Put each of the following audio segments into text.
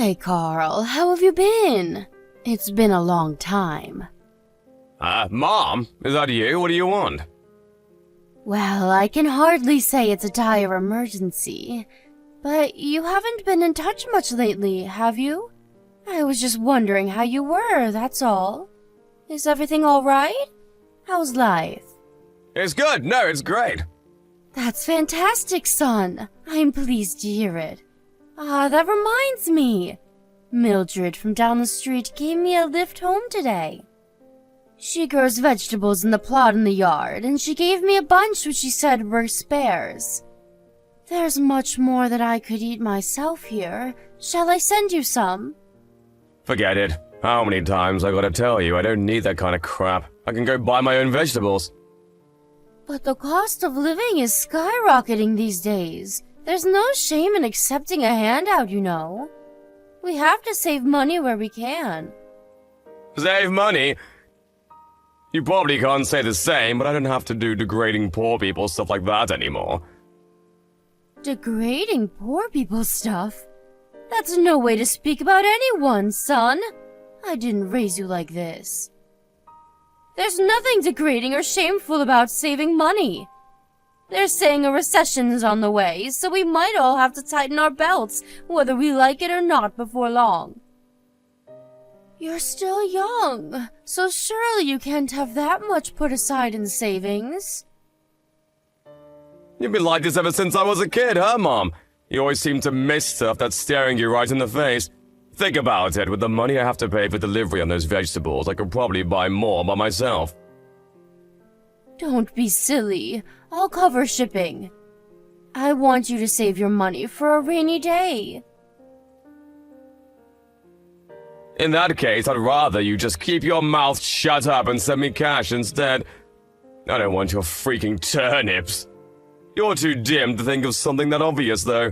Hey, Carl, how have you been? It's been a long time. Mom? Is that you? What do you want? Well, I can hardly say it's a dire emergency, but you haven't been in touch much lately, have you? I was just wondering how you were, that's all. Is everything all right? How's life? It's good. No, it's great. That's fantastic, son. I'm pleased to hear it. That reminds me. Mildred from down the street gave me a lift home today. She grows vegetables in the plot in the yard, and she gave me a bunch which she said were spares. There's much more that I could eat myself here. Shall I send you some? Forget it. How many times I gotta tell you I don't need that kind of crap. I can go buy my own vegetables. But the cost of living is skyrocketing these days. There's no shame in accepting a handout, you know. We have to save money where we can. Save money? You probably can't say the same, but I don't have to do degrading poor people stuff like that anymore. Degrading poor people stuff? That's no way to speak about anyone, son. I didn't raise you like this. There's nothing degrading or shameful about saving money. They're saying a recession is on the way, so we might all have to tighten our belts, whether we like it or not, before long. You're still young, so surely you can't have that much put aside in savings. You've been like this ever since I was a kid, huh, Mom? You always seem to miss stuff that's staring you right in the face. Think about it, with the money I have to pay for delivery on those vegetables, I could probably buy more by myself. Don't be silly. I'll cover shipping. I want you to save your money for a rainy day. In that case, I'd rather you just keep your mouth shut up and send me cash instead. I don't want your freaking turnips. You're too dim to think of something that obvious, though.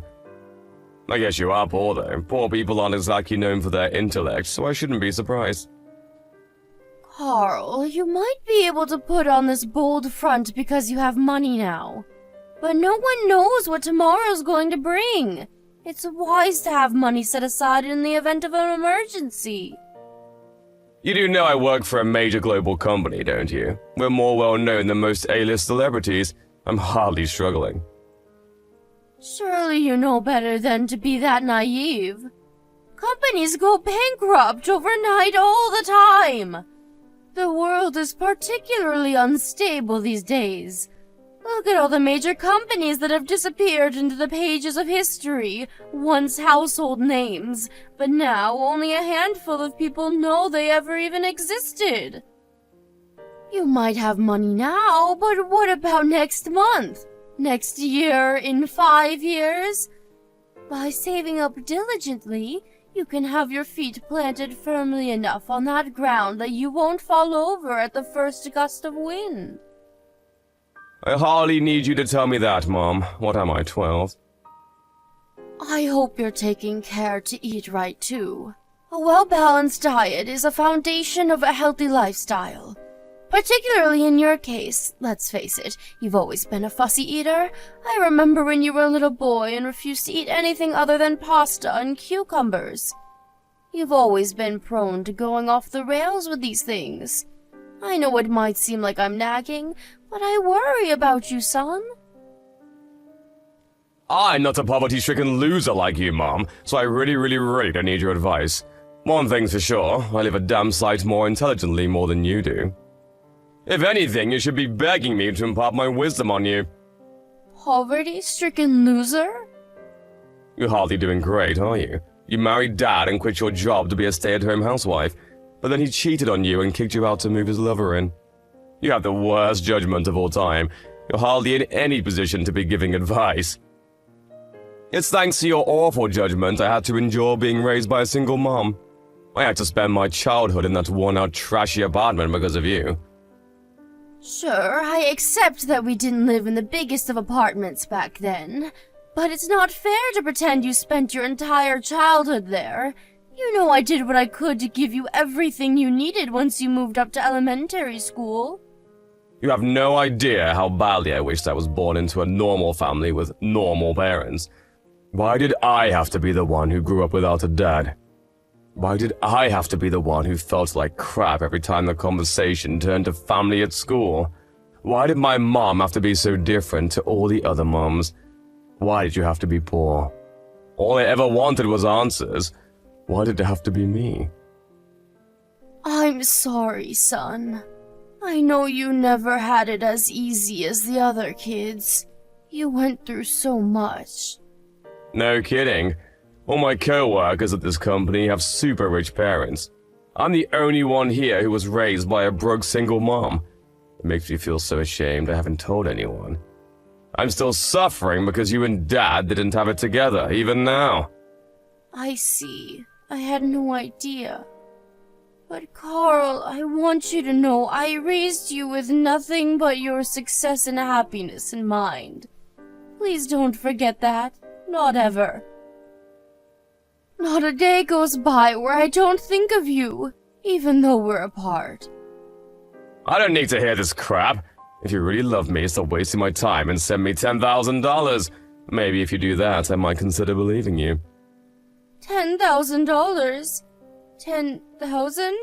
I guess you are poor, though. Poor people aren't exactly known for their intellect, so I shouldn't be surprised. Carl, you might be able to put on this bold front because you have money now. But no one knows what tomorrow's going to bring. It's wise to have money set aside in the event of an emergency. You do know I work for a major global company, don't you? We're more well-known than most A-list celebrities. I'm hardly struggling. Surely you know better than to be that naive. Companies go bankrupt overnight all the time. The world is particularly unstable these days. Look at all the major companies that have disappeared into the pages of history, once household names, but now only a handful of people know they ever even existed. You might have money now, but what about next month? Next year? In 5 years? By saving up diligently, you can have your feet planted firmly enough on that ground that you won't fall over at the first gust of wind. I hardly need you to tell me that, Mom. What am I, 12? I hope you're taking care to eat right, too. A well-balanced diet is a foundation of a healthy lifestyle. Particularly in your case, let's face it, you've always been a fussy eater. I remember when you were a little boy and refused to eat anything other than pasta and cucumbers. You've always been prone to going off the rails with these things. I know it might seem like I'm nagging, but I worry about you, son. I'm not a poverty-stricken loser like you, Mom, so I really don't need your advice. One thing's for sure, I live a damn sight more intelligently more than you do. If anything, you should be begging me to impart my wisdom on you. Poverty-stricken loser? You're hardly doing great, are you? You married Dad and quit your job to be a stay-at-home housewife, but then he cheated on you and kicked you out to move his lover in. You have the worst judgment of all time. You're hardly in any position to be giving advice. It's thanks to your awful judgment I had to endure being raised by a single mom. I had to spend my childhood in that worn-out, trashy apartment because of you. Sure, I accept that we didn't live in the biggest of apartments back then, but it's not fair to pretend you spent your entire childhood there. You know I did what I could to give you everything you needed once you moved up to elementary school. You have no idea how badly I wished I was born into a normal family with normal parents. Why did I have to be the one who grew up without a dad? Why did I have to be the one who felt like crap every time the conversation turned to family at school? Why did my mom have to be so different to all the other moms? Why did you have to be poor? All I ever wanted was answers. Why did it have to be me? I'm sorry, son. I know you never had it as easy as the other kids. You went through so much. No kidding. All my co-workers at this company have super rich parents. I'm the only one here who was raised by a broke single mom. It makes me feel so ashamed I haven't told anyone. I'm still suffering because you and Dad didn't have it together, even now. I see. I had no idea. But Carl, I want you to know I raised you with nothing but your success and happiness in mind. Please don't forget that. Not ever. Not a day goes by where I don't think of you, even though we're apart. I don't need to hear this crap. If you really love me, stop wasting my time and send me $10,000. Maybe if you do that, I might consider believing you. $10,000? 10,000?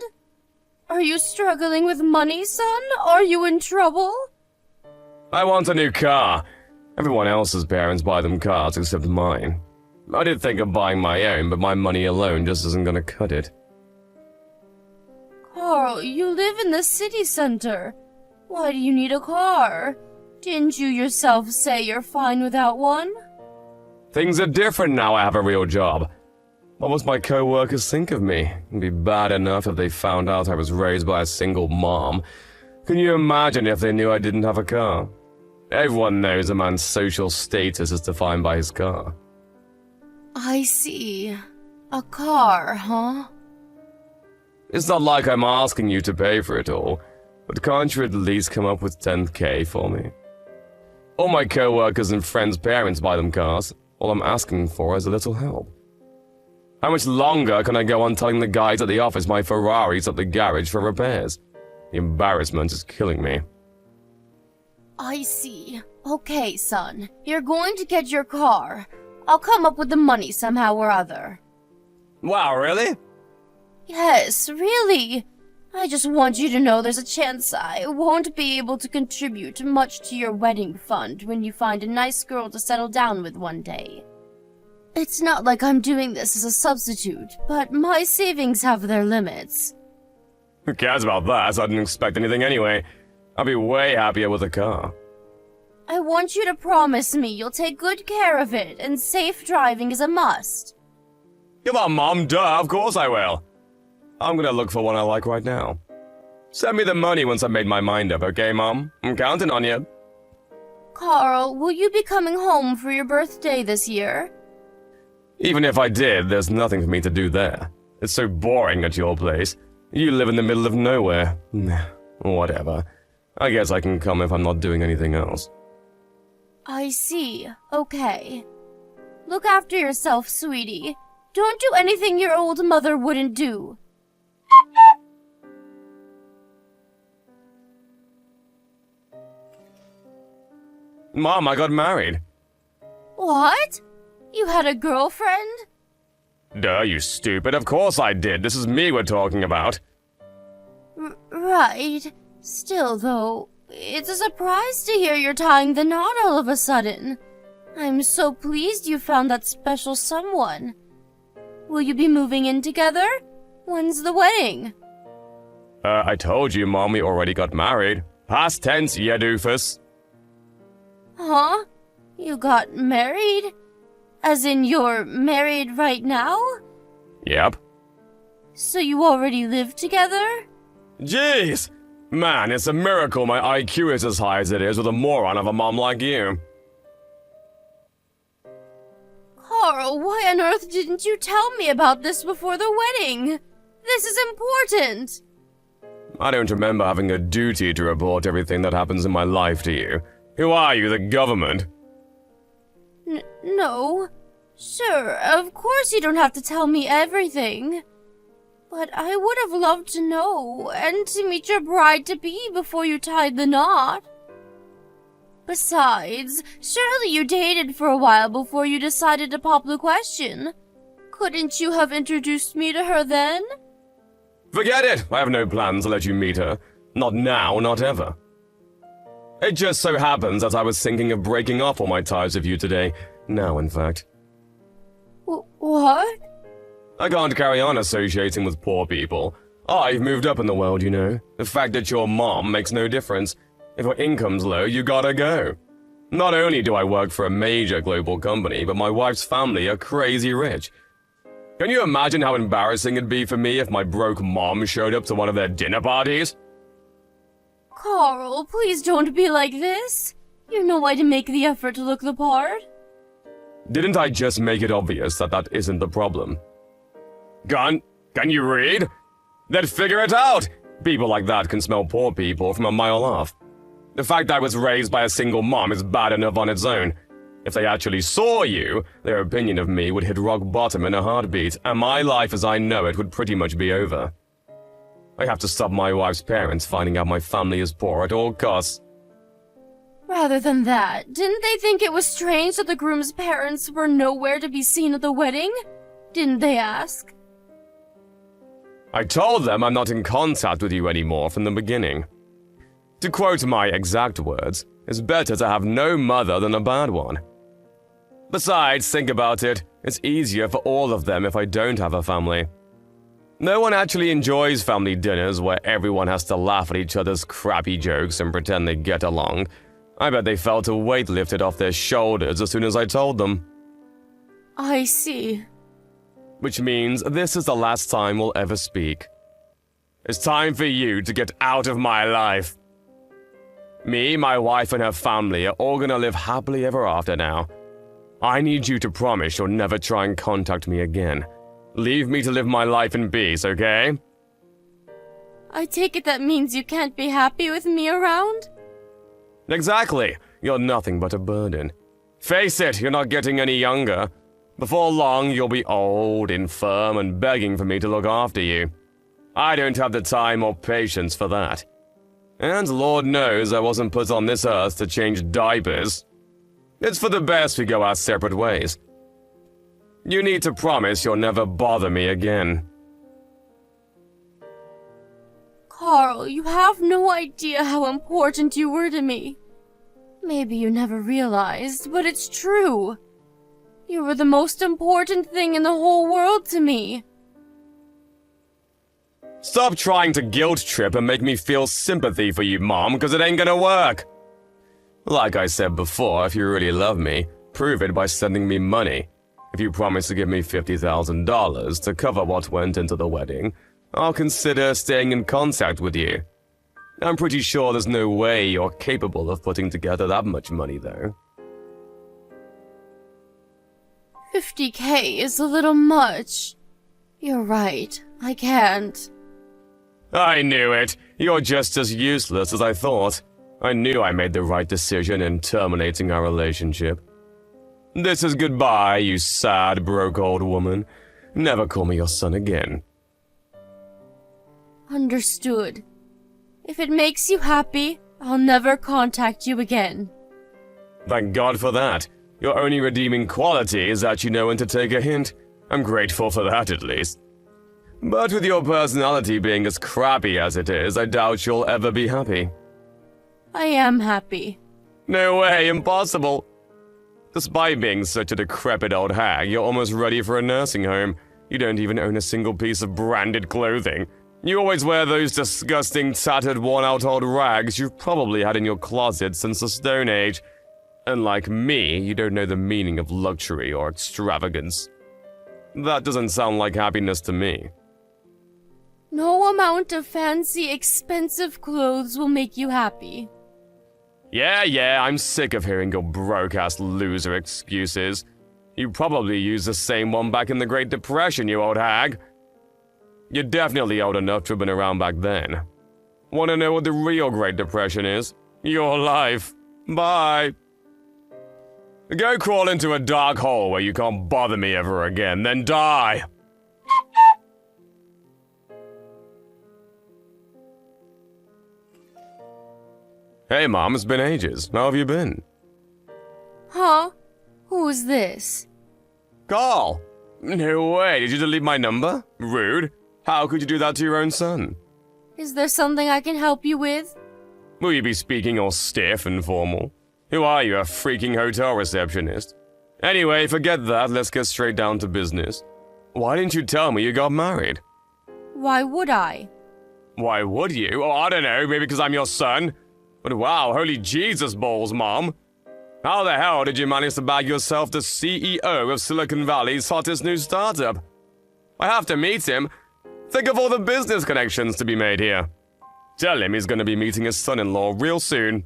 Are you struggling with money, son? Are you in trouble? I want a new car. Everyone else's parents buy them cars except mine. I did think of buying my own, but my money alone just isn't gonna cut it. Carl, you live in the city center. Why do you need a car? Didn't you yourself say you're fine without one? Things are different now I have a real job. What must my co-workers think of me? It'd be bad enough if they found out I was raised by a single mom. Can you imagine if they knew I didn't have a car? Everyone knows a man's social status is defined by his car. I see. A car, huh? It's not like I'm asking you to pay for it all, but can't you at least come up with $10K for me? All my co-workers and friends' parents buy them cars. All I'm asking for is a little help. How much longer can I go on telling the guys at the office my Ferrari's at the garage for repairs? The embarrassment is killing me. I see. Okay, son. You're going to get your car. I'll come up with the money somehow or other. Wow, really? Yes, really. I just want you to know there's a chance I won't be able to contribute much to your wedding fund when you find a nice girl to settle down with one day. It's not like I'm doing this as a substitute, but my savings have their limits. Who cares about that? I didn't expect anything anyway. I'll be way happier with a car. I want you to promise me you'll take good care of it, and safe driving is a must. Come on, Mom, duh, of course I will. I'm gonna look for one I like right now. Send me the money once I've made my mind up, okay, Mom? I'm counting on you. Carl, will you be coming home for your birthday this year? Even if I did, there's nothing for me to do there. It's so boring at your place. You live in the middle of nowhere. Whatever. I guess I can come if I'm not doing anything else. I see. Okay. Look after yourself, sweetie. Don't do anything your old mother wouldn't do. Mom, I got married. What? You had a girlfriend? Duh, you stupid. Of course I did. This is me we're talking about. Right. Still, though, it's a surprise to hear you're tying the knot all of a sudden. I'm so pleased you found that special someone. Will you be moving in together? When's the wedding? I told you, Mom, we already got married. Past tense, ya doofus. Huh? You got married? As in you're married right now? Yep. So you already live together? Jeez! Man, it's a miracle my IQ is as high as it is with a moron of a mom like you. Carl, why on earth didn't you tell me about this before the wedding? This is important. I don't remember having a duty to report everything that happens in my life to you. Who are you, the government? No. Sure, of course you don't have to tell me everything. But I would have loved to know, and to meet your bride-to-be before you tied the knot. Besides, surely you dated for a while before you decided to pop the question. Couldn't you have introduced me to her then? Forget it! I have no plans to let you meet her. Not now, not ever. It just so happens that I was thinking of breaking off all my ties with you today. Now, in fact. What? I can't carry on associating with poor people. I've moved up in the world, you know. The fact that you're mom makes no difference. If your income's low, you gotta go. Not only do I work for a major global company, but my wife's family are crazy rich. Can you imagine how embarrassing it'd be for me if my broke mom showed up to one of their dinner parties? Carl, please don't be like this. You know I'd make the effort to look the part. Didn't I just make it obvious that that isn't the problem? Can you read? Then figure it out! People like that can smell poor people from a mile off. The fact I was raised by a single mom is bad enough on its own. If they actually saw you, their opinion of me would hit rock bottom in a heartbeat, and my life as I know it would pretty much be over. I have to stop my wife's parents finding out my family is poor at all costs. Rather than that, didn't they think it was strange that the groom's parents were nowhere to be seen at the wedding? Didn't they ask? I told them I'm not in contact with you anymore from the beginning. To quote my exact words, it's better to have no mother than a bad one. Besides, think about it, it's easier for all of them if I don't have a family. No one actually enjoys family dinners where everyone has to laugh at each other's crappy jokes and pretend they get along. I bet they felt a weight lifted off their shoulders as soon as I told them. I see. Which means this is the last time we'll ever speak. It's time for you to get out of my life. Me, my wife, and her family are all gonna live happily ever after now. I need you to promise you'll never try and contact me again. Leave me to live my life in peace, okay? I take it that means you can't be happy with me around? Exactly. You're nothing but a burden. Face it, you're not getting any younger. Before long, you'll be old, infirm, and begging for me to look after you. I don't have the time or patience for that. And Lord knows I wasn't put on this earth to change diapers. It's for the best we go our separate ways. You need to promise you'll never bother me again. Carl, you have no idea how important you were to me. Maybe you never realized, but it's true. You were the most important thing in the whole world to me. Stop trying to guilt trip and make me feel sympathy for you, Mom, because it ain't gonna work. Like I said before, if you really love me, prove it by sending me money. If you promise to give me $50,000 to cover what went into the wedding, I'll consider staying in contact with you. I'm pretty sure there's no way you're capable of putting together that much money, though. $50K is a little much. You're right, I can't. I knew it. You're just as useless as I thought. I knew I made the right decision in terminating our relationship. This is goodbye, you sad, broke old woman. Never call me your son again. Understood. If it makes you happy, I'll never contact you again. Thank God for that. Your only redeeming quality is that you know when to take a hint. I'm grateful for that, at least. But with your personality being as crappy as it is, I doubt you'll ever be happy. I am happy. No way, impossible. Despite being such a decrepit old hag, you're almost ready for a nursing home. You don't even own a single piece of branded clothing. You always wear those disgusting, tattered, worn-out old rags you've probably had in your closet since the Stone Age. Unlike me, you don't know the meaning of luxury or extravagance. That doesn't sound like happiness to me. No amount of fancy, expensive clothes will make you happy. Yeah, I'm sick of hearing your broke-ass loser excuses. You probably used the same one back in the Great Depression, you old hag. You're definitely old enough to have been around back then. Want to know what the real Great Depression is? Your life. Bye. Go crawl into a dark hole where you can't bother me ever again, then die. Hey, Mom, it's been ages. How have you been? Huh? Who's this? Carl! No way, did you delete my number? Rude. How could you do that to your own son? Is there something I can help you with? Will you be speaking all stiff and formal? Who are you, a freaking hotel receptionist? Anyway, forget that, let's get straight down to business. Why didn't you tell me you got married? Why would I? Why would you? Oh, I don't know, maybe because I'm your son? But wow, holy Jesus balls, Mom. How the hell did you manage to bag yourself the CEO of Silicon Valley's hottest new startup? I have to meet him. Think of all the business connections to be made here. Tell him he's going to be meeting his son-in-law real soon.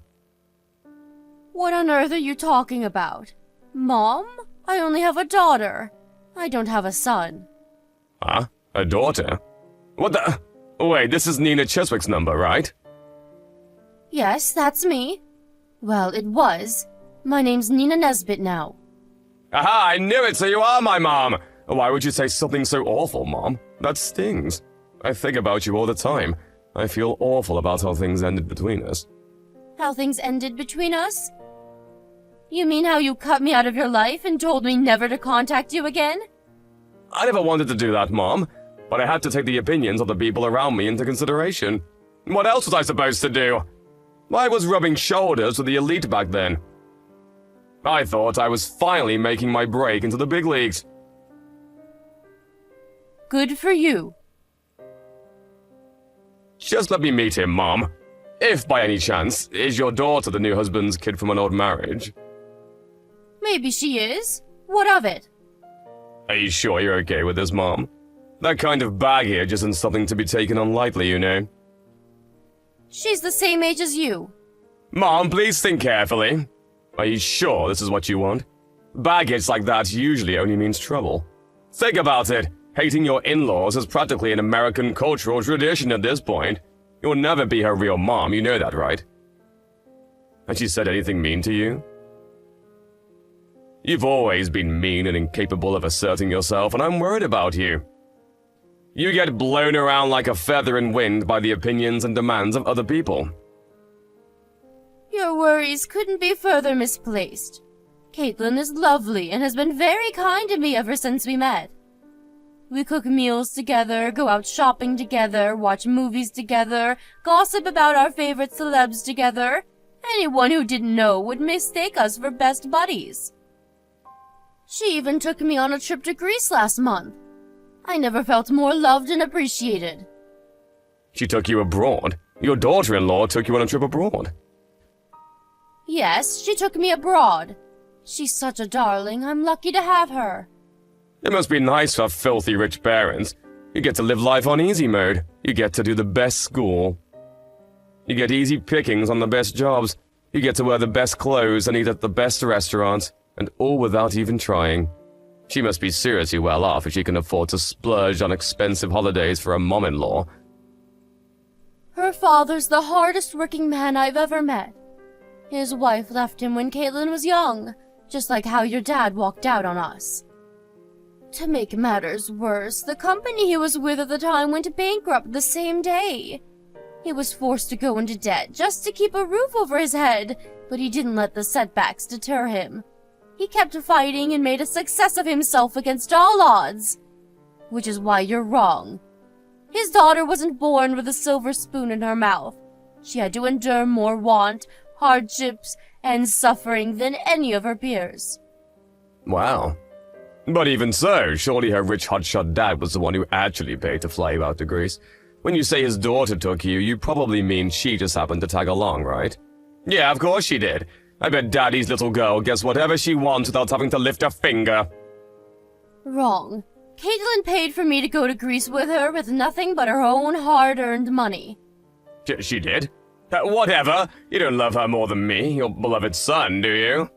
What on earth are you talking about? Mom? I only have a daughter. I don't have a son. Huh? A daughter? What the? Wait, this is Nina Cheswick's number, right? Yes, that's me. Well, it was. My name's Nina Nesbitt now. Aha, I knew it, so you are my mom! Why would you say something so awful, Mom? That stings. I think about you all the time. I feel awful about how things ended between us. How things ended between us? You mean how you cut me out of your life and told me never to contact you again? I never wanted to do that, Mom, but I had to take the opinions of the people around me into consideration. What else was I supposed to do? I was rubbing shoulders with the elite back then. I thought I was finally making my break into the big leagues. Good for you. Just let me meet him, Mom. If by any chance, is your daughter the new husband's kid from an old marriage? Maybe she is. What of it? Are you sure you're okay with this, Mom? That kind of baggage isn't something to be taken on lightly, you know. She's the same age as you. Mom, please think carefully. Are you sure this is what you want? Baggage like that usually only means trouble. Think about it. Hating your in-laws is practically an American cultural tradition at this point. You'll never be her real mom, you know that, right? Has she said anything mean to you? You've always been mean and incapable of asserting yourself, and I'm worried about you. You get blown around like a feather in wind by the opinions and demands of other people. Your worries couldn't be further misplaced. Caitlin is lovely and has been very kind to me ever since we met. We cook meals together, go out shopping together, watch movies together, gossip about our favorite celebs together. Anyone who didn't know would mistake us for best buddies. She even took me on a trip to Greece last month. I never felt more loved and appreciated. She took you abroad? Your daughter-in-law took you on a trip abroad? Yes, she took me abroad. She's such a darling, I'm lucky to have her. It must be nice for filthy rich parents. You get to live life on easy mode. You get to do the best school. You get easy pickings on the best jobs. You get to wear the best clothes and eat at the best restaurants, and all without even trying. She must be seriously well off if she can afford to splurge on expensive holidays for a mom-in-law. Her father's the hardest working man I've ever met. His wife left him when Caitlin was young, just like how your dad walked out on us. To make matters worse, the company he was with at the time went bankrupt the same day. He was forced to go into debt just to keep a roof over his head, but he didn't let the setbacks deter him. He kept fighting and made a success of himself against all odds. Which is why you're wrong. His daughter wasn't born with a silver spoon in her mouth. She had to endure more want, hardships, and suffering than any of her peers. Wow. But even so, surely her rich hotshot dad was the one who actually paid to fly you out to Greece. When you say his daughter took you, you probably mean she just happened to tag along, right? Yeah, of course she did. I bet Daddy's little girl gets whatever she wants without having to lift a finger. Wrong. Caitlin paid for me to go to Greece with her with nothing but her own hard-earned money. She did? Whatever. You don't love her more than me, your beloved son, do you?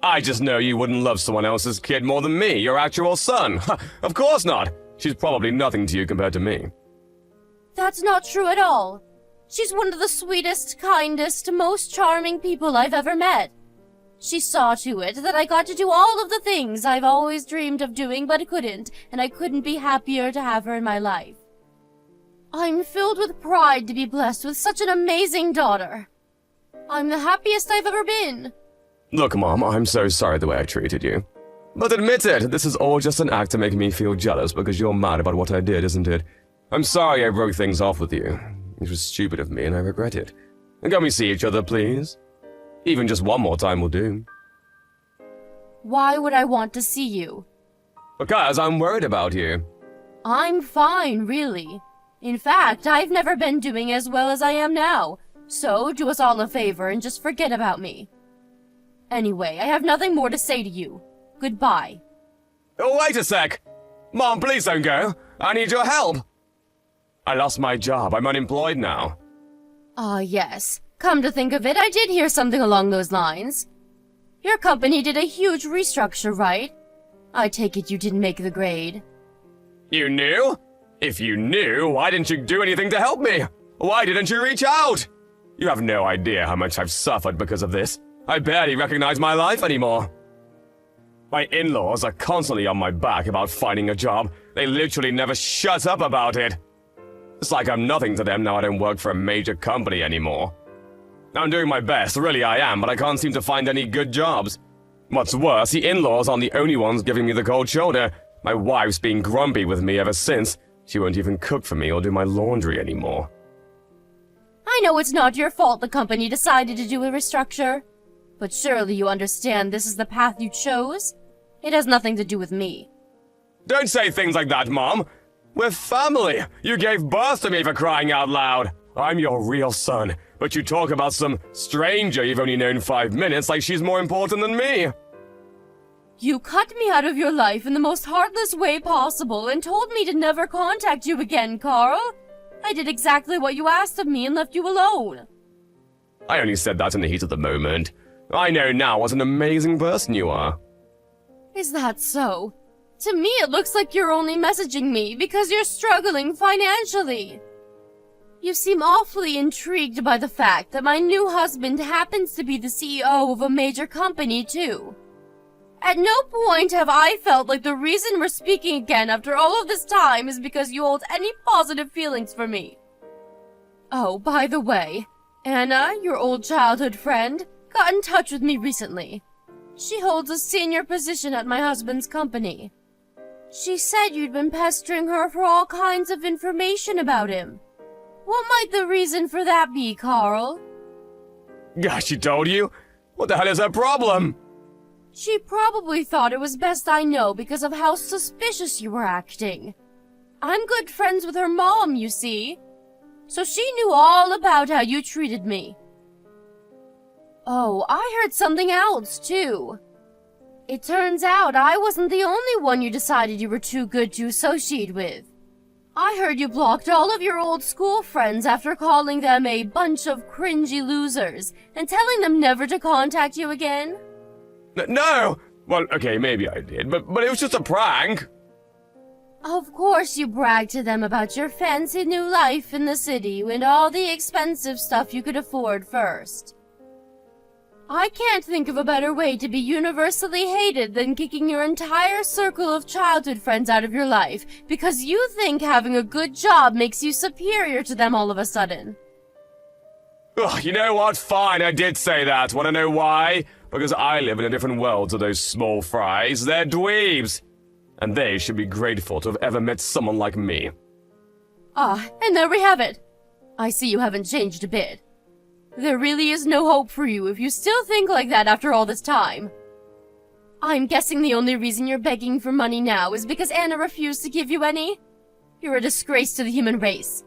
I just know you wouldn't love someone else's kid more than me, your actual son. Of course not. She's probably nothing to you compared to me. That's not true at all. She's one of the sweetest, kindest, most charming people I've ever met. She saw to it that I got to do all of the things I've always dreamed of doing but couldn't, and I couldn't be happier to have her in my life. I'm filled with pride to be blessed with such an amazing daughter. I'm the happiest I've ever been. Look, Mom, I'm so sorry the way I treated you. But admit it, this is all just an act to make me feel jealous because you're mad about what I did, isn't it? I'm sorry I broke things off with you. It was stupid of me and I regret it. Can we see each other, please? Even just one more time will do. Why would I want to see you? Because I'm worried about you. I'm fine, really. In fact, I've never been doing as well as I am now, so do us all a favor and just forget about me. Anyway, I have nothing more to say to you. Goodbye. Oh, wait a sec! Mom, please don't go. I need your help. I lost my job. I'm unemployed now. Ah, yes. Come to think of it, I did hear something along those lines. Your company did a huge restructure, right? I take it you didn't make the grade. You knew? If you knew, why didn't you do anything to help me? Why didn't you reach out? You have no idea how much I've suffered because of this. I barely recognize my life anymore. My in-laws are constantly on my back about finding a job. They literally never shut up about it. It's like I'm nothing to them now I don't work for a major company anymore. I'm doing my best, really I am, but I can't seem to find any good jobs. What's worse, the in-laws aren't the only ones giving me the cold shoulder. My wife's been grumpy with me ever since. She won't even cook for me or do my laundry anymore. I know it's not your fault the company decided to do a restructure, but surely you understand this is the path you chose? It has nothing to do with me. Don't say things like that, Mom. We're family. You gave birth to me, for crying out loud. I'm your real son, but you talk about some stranger you've only known 5 minutes like she's more important than me. You cut me out of your life in the most heartless way possible and told me to never contact you again, Carl. I did exactly what you asked of me and left you alone. I only said that in the heat of the moment. I know now what an amazing person you are. Is that so? To me, it looks like you're only messaging me because you're struggling financially. You seem awfully intrigued by the fact that my new husband happens to be the CEO of a major company, too. At no point have I felt like the reason we're speaking again after all of this time is because you hold any positive feelings for me. Oh, by the way, Anna, your old childhood friend, got in touch with me recently. She holds a senior position at my husband's company. She said you'd been pestering her for all kinds of information about him. What might the reason for that be, Carl? Gosh, she told you? What the hell is her problem? She probably thought it was best I know because of how suspicious you were acting. I'm good friends with her mom, you see. So she knew all about how you treated me. Oh, I heard something else, too. It turns out I wasn't the only one you decided you were too good to associate with. I heard you blocked all of your old school friends after calling them a bunch of cringy losers and telling them never to contact you again. No! Well, okay, maybe I did, but it was just a prank. Of course you bragged to them about your fancy new life in the city and all the expensive stuff you could afford first. I can't think of a better way to be universally hated than kicking your entire circle of childhood friends out of your life because you think having a good job makes you superior to them all of a sudden. Ugh, you know what? Fine, I did say that. Want to know why? Because I live in a different world to those small fries. They're dweebs. And they should be grateful to have ever met someone like me. Ah, and there we have it. I see you haven't changed a bit. There really is no hope for you if you still think like that after all this time. I'm guessing the only reason you're begging for money now is because Anna refused to give you any? You're a disgrace to the human race.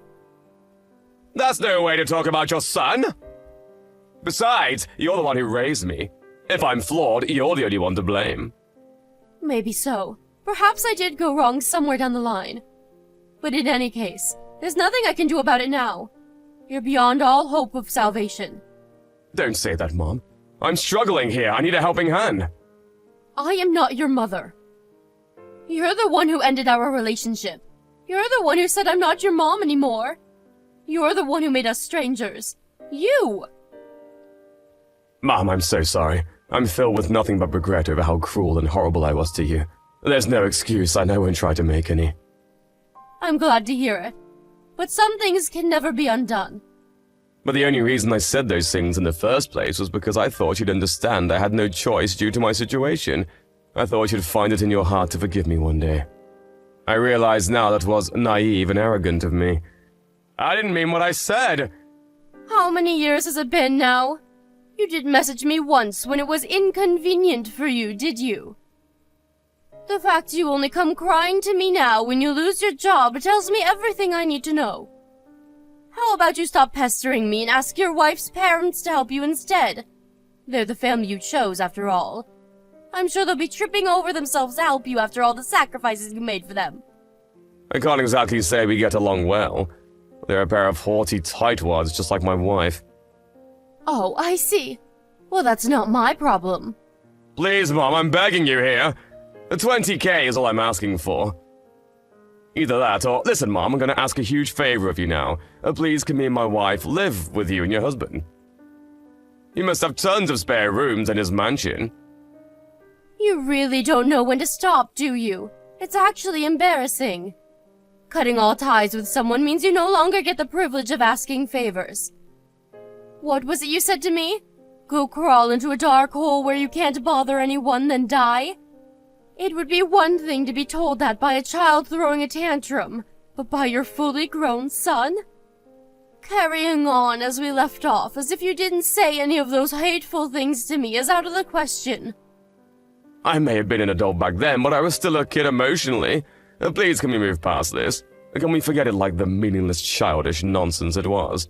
That's no way to talk about your son. Besides, you're the one who raised me. If I'm flawed, you're the only one to blame. Maybe so. Perhaps I did go wrong somewhere down the line. But in any case, there's nothing I can do about it now. You're beyond all hope of salvation. Don't say that, Mom. I'm struggling here. I need a helping hand. I am not your mother. You're the one who ended our relationship. You're the one who said I'm not your mom anymore. You're the one who made us strangers. You! Mom, I'm so sorry. I'm filled with nothing but regret over how cruel and horrible I was to you. There's no excuse, and I won't try to make any. I'm glad to hear it. but some things can never be undone. But the only reason I said those things in the first place was because I thought you'd understand I had no choice due to my situation. I thought you'd find it in your heart to forgive me one day. I realize now that was naive and arrogant of me. I didn't mean what I said! How many years has it been now? You didn't message me once when it was inconvenient for you, did you? The fact you only come crying to me now when you lose your job tells me everything I need to know. How about you stop pestering me and ask your wife's parents to help you instead? They're the family you chose, after all. I'm sure they'll be tripping over themselves to help you after all the sacrifices you made for them. I can't exactly say we get along well. They're a pair of haughty tightwads just like my wife. Oh, I see. Well, that's not my problem. Please, Mom, I'm begging you here. The 20K is all I'm asking for. Either that or... Listen, Mom, I'm gonna ask a huge favor of you now. Please, can me and my wife live with you and your husband? You must have tons of spare rooms in his mansion. You really don't know when to stop, do you? It's actually embarrassing. Cutting all ties with someone means you no longer get the privilege of asking favors. What was it you said to me? Go crawl into a dark hole where you can't bother anyone, then die? It would be one thing to be told that by a child throwing a tantrum, but by your fully grown son? Carrying on as we left off, as if you didn't say any of those hateful things to me, is out of the question. I may have been an adult back then, but I was still a kid emotionally. Please, can we move past this? Can we forget it like the meaningless, childish nonsense it was?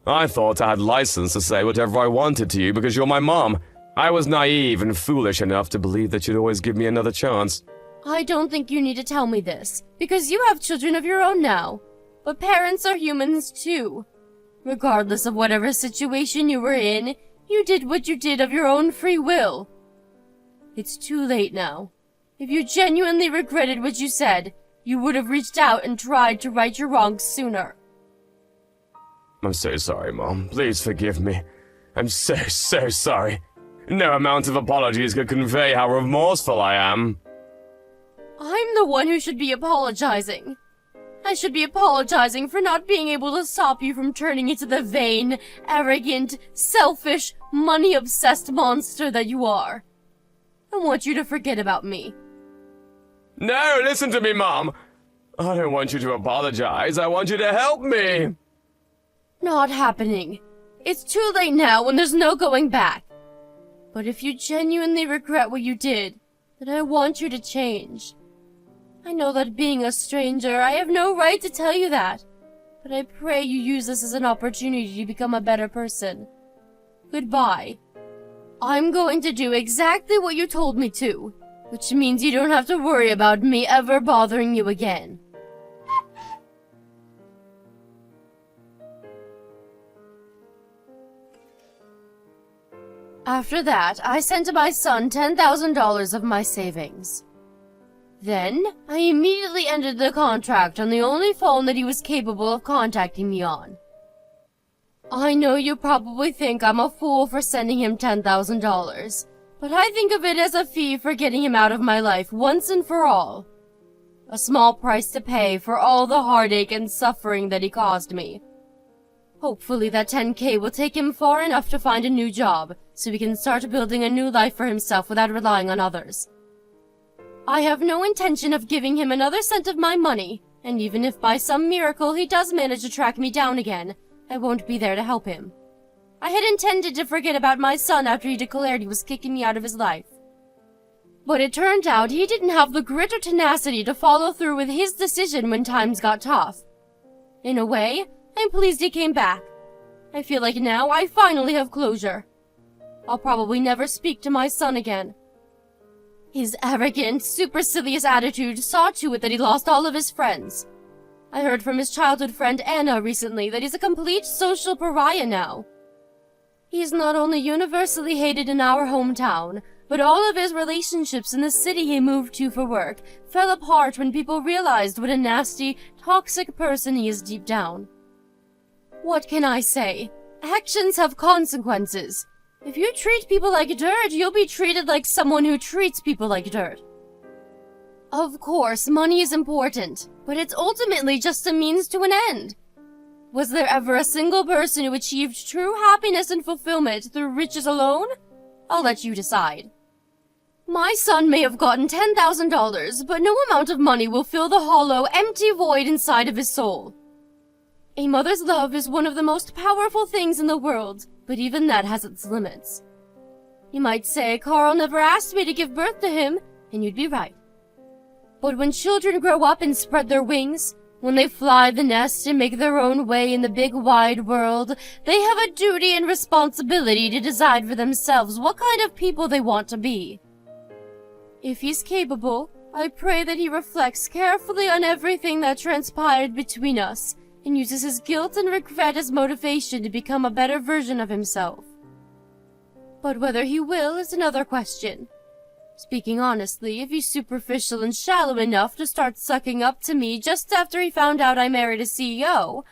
I thought I had license to say whatever I wanted to you because you're my mom. I was naive and foolish enough to believe that you'd always give me another chance. I don't think you need to tell me this, because you have children of your own now. But parents are humans too. Regardless of whatever situation you were in, you did what you did of your own free will. It's too late now. If you genuinely regretted what you said, you would have reached out and tried to right your wrongs sooner. I'm so sorry, Mom. Please forgive me. I'm so sorry. No amount of apologies could convey how remorseful I am. I'm the one who should be apologizing. I should be apologizing for not being able to stop you from turning into the vain, arrogant, selfish, money-obsessed monster that you are. I want you to forget about me. No, listen to me, Mom. I don't want you to apologize. I want you to help me. Not happening. It's too late now and there's no going back. But if you genuinely regret what you did, then I want you to change. I know that being a stranger, I have no right to tell you that. But I pray you use this as an opportunity to become a better person. Goodbye. I'm going to do exactly what you told me to, which means you don't have to worry about me ever bothering you again. After that, I sent my son $10,000 of my savings. Then, I immediately ended the contract on the only phone that he was capable of contacting me on. I know you probably think I'm a fool for sending him $10,000, but I think of it as a fee for getting him out of my life once and for all. A small price to pay for all the heartache and suffering that he caused me. Hopefully that 10K will take him far enough to find a new job, so he can start building a new life for himself without relying on others. I have no intention of giving him another cent of my money, and even if by some miracle he does manage to track me down again, I won't be there to help him. I had intended to forget about my son after he declared he was kicking me out of his life. But it turned out he didn't have the grit or tenacity to follow through with his decision when times got tough. In a way, I'm pleased he came back. I feel like now I finally have closure. I'll probably never speak to my son again. His arrogant, supercilious attitude saw to it that he lost all of his friends. I heard from his childhood friend Anna recently that he's a complete social pariah now. He's not only universally hated in our hometown, but all of his relationships in the city he moved to for work fell apart when people realized what a nasty, toxic person he is deep down. What can I say? Actions have consequences. If you treat people like dirt, you'll be treated like someone who treats people like dirt. Of course, money is important, but it's ultimately just a means to an end. Was there ever a single person who achieved true happiness and fulfillment through riches alone? I'll let you decide. My son may have gotten $10,000, but no amount of money will fill the hollow, empty void inside of his soul. A mother's love is one of the most powerful things in the world, but even that has its limits. You might say Carl never asked me to give birth to him, and you'd be right. But when children grow up and spread their wings, when they fly the nest and make their own way in the big wide world, they have a duty and responsibility to decide for themselves what kind of people they want to be. If he's capable, I pray that he reflects carefully on everything that transpired between us and uses his guilt and regret as motivation to become a better version of himself. But whether he will is another question. Speaking honestly, if he's superficial and shallow enough to start sucking up to me just after he found out I married a CEO,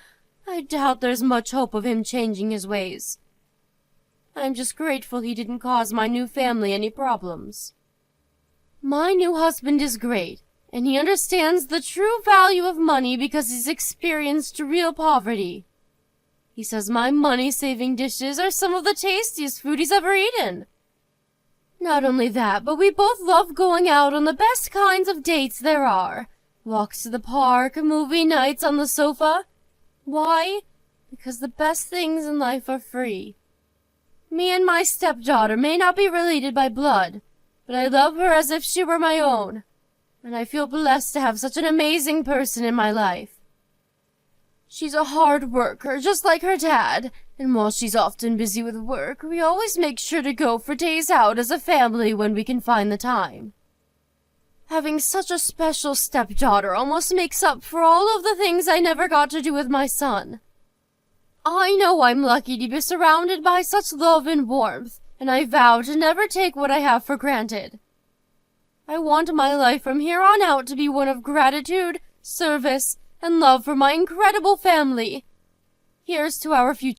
I doubt there's much hope of him changing his ways. I'm just grateful he didn't cause my new family any problems. My new husband is great, and he understands the true value of money because he's experienced real poverty. He says my money-saving dishes are some of the tastiest food he's ever eaten. Not only that, but we both love going out on the best kinds of dates there are. Walks to the park, movie nights on the sofa. Why? Because the best things in life are free. Me and my stepdaughter may not be related by blood, but I love her as if she were my own, and I feel blessed to have such an amazing person in my life. She's a hard worker, just like her dad, and while she's often busy with work, we always make sure to go for days out as a family when we can find the time. Having such a special stepdaughter almost makes up for all of the things I never got to do with my son. I know I'm lucky to be surrounded by such love and warmth, and I vow to never take what I have for granted. I want my life from here on out to be one of gratitude, service, and love for my incredible family. Here's to our future.